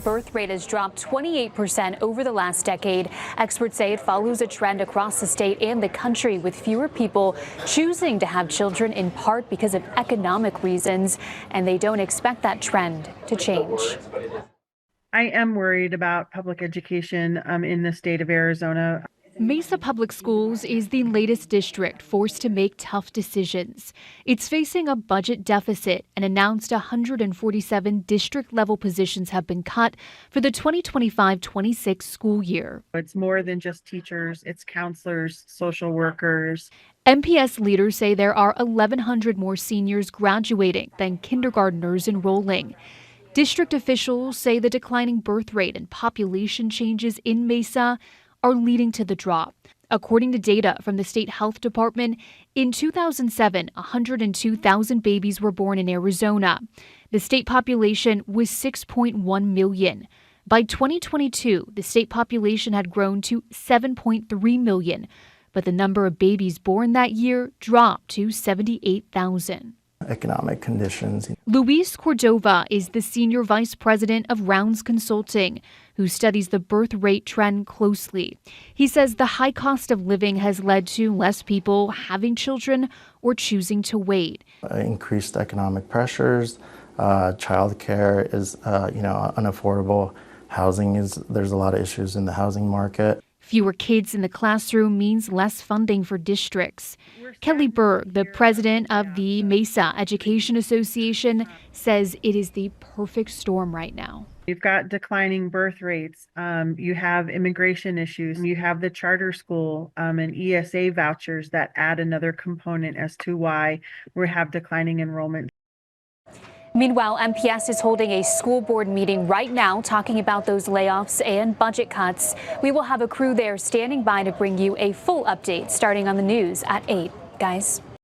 Birth rate has dropped 28% over the last decade. Experts say it follows a trend across the state and the country, with fewer people choosing to have children in part because of economic reasons, and they don't expect that trend to change. I am worried about public education in the state of Arizona. Mesa Public Schools is the latest district forced to make tough decisions. It's facing a budget deficit and announced 147 district-level positions have been cut for the 2025-26 school year. It's more than just teachers, it's counselors, social workers. MPS leaders say there are 1,100 more seniors graduating than kindergartners enrolling. District officials say the declining birth rate and population changes in Mesa are leading to the drop. According to data from the state health department, in 2007, 102,000 babies were born in Arizona. The state population was 6.1 million. By 2022, the state population had grown to 7.3 million, but the number of babies born that year dropped to 78,000. Economic conditions. Luis Cordova is the senior vice president of Rounds Consulting, who studies the birth rate trend closely. He says the high cost of living has led to less people having children or choosing to wait. Increased economic pressures, childcare is unaffordable. There's a lot of issues in the housing market. Fewer kids in the classroom means less funding for districts. Kelly Berg, the president of the Mesa Education Association, says it is the perfect storm right now. You've got declining birth rates. You have immigration issues. You have the charter school and ESA vouchers that add another component as to why we have declining enrollment. Meanwhile, MPS is holding a school board meeting right now talking about those layoffs and budget cuts. We will have a crew there standing by to bring you a full update starting on the news at 8. Guys.